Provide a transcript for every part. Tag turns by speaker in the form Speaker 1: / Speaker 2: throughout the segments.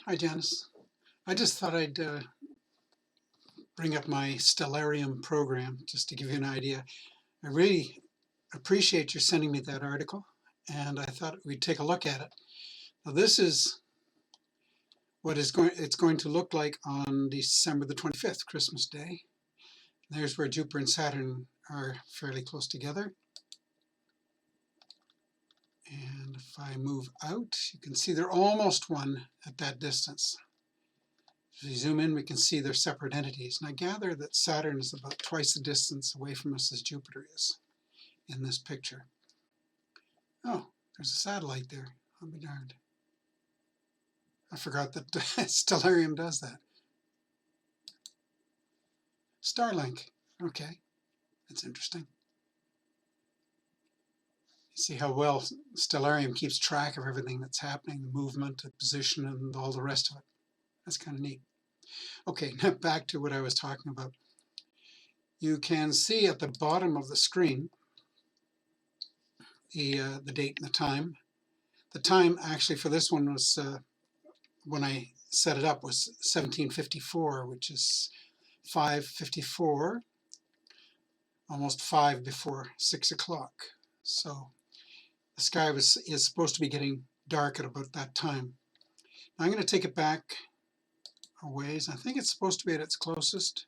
Speaker 1: Hi, Janice. I just thought I'd bring up my Stellarium program just to give you an idea. I really appreciate you sending me that article, and I thought we'd take a look at it. Now, this is what it's going to look like on December the 25th, Christmas Day. There's where Jupiter and Saturn are fairly close together. And if I move out, you can see they're almost one at that distance. If we zoom in, we can see they're separate entities. And I gather that Saturn is about twice the distance away from us as Jupiter is in this picture. Oh, there's a satellite there. I'll be darned. I forgot that Stellarium does that. Starlink. Okay, that's interesting. You see how well Stellarium keeps track of everything that's happening, the movement, the position, and all the rest of it. That's kind of neat. Okay, now back to what I was talking about. You can see at the bottom of the screen the date and the time. The time actually for this one was, when I set it up, was 1754, which is 5:54, almost 5 before 6 o'clock. So the sky is supposed to be getting dark at about that time. Now I'm going to take it back a ways. I think it's supposed to be at its closest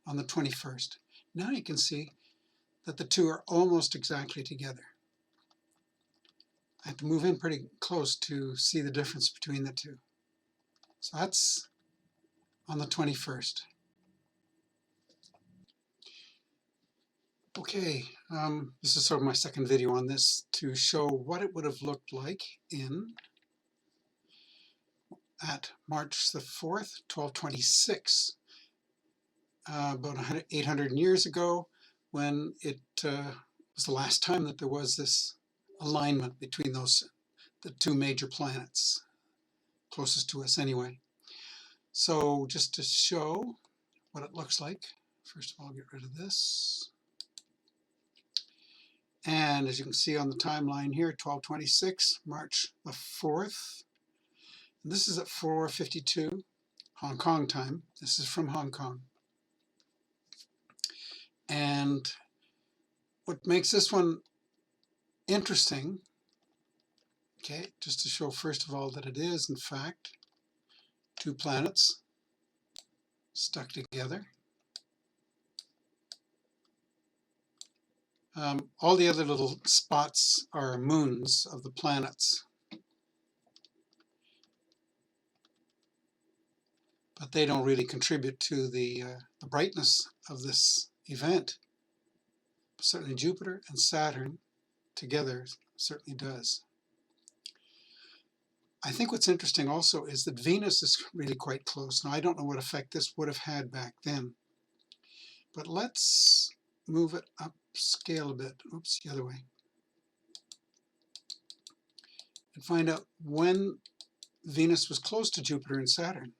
Speaker 1: on the 21st. Now you can see that the two are almost exactly together. I have to move in pretty close to see the difference between the two. So that's on the 21st. Okay, this is sort of my second video on this to show what it would have looked like at March the 4th, 1226, about 800 years ago, when it was the last time that there was this alignment between the two major planets, closest to us anyway. So just to show what it looks like, first of all, I'll get rid of this. And as you can see on the timeline here, 1226, March the 4th. And this is at 4:52 Hong Kong time. This is from Hong Kong. And what makes this one interesting, okay, just to show first of all that it is in fact two planets stuck together. All the other little spots are moons of the planets, but they don't really contribute to the brightness of this event. Certainly Jupiter and Saturn together certainly does. I think what's interesting also is that Venus is really quite close. Now I don't know what effect this would have had back then, but let's move it up scale a bit. Oops, the other way. And find out when Venus was close to Jupiter and Saturn.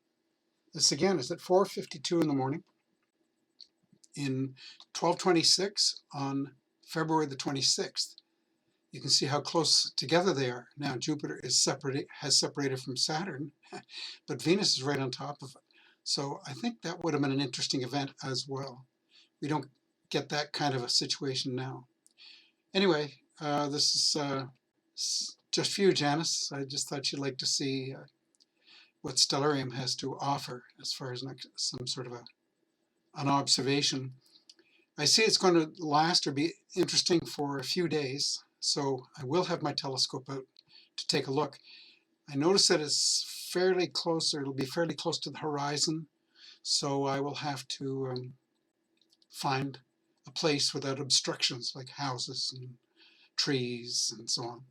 Speaker 1: This again is at 4:52 in the morning in 1226 on February the 26th. You can see how close together they are. Now Jupiter has separated from Saturn, but Venus is right on top of it. So I think that would have been an interesting event as well. We don't get that kind of a situation now. Anyway, this is just for you, Janice. I just thought you'd like to see what Stellarium has to offer as far as some sort of an observation. I see it's going to last or be interesting for a few days, so I will have my telescope out to take a look. I notice that it's fairly close, or it'll be fairly close to the horizon, so I will have to find a place without obstructions like houses and trees and so on.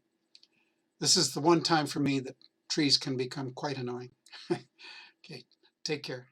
Speaker 1: This is the one time for me that trees can become quite annoying. Okay, take care.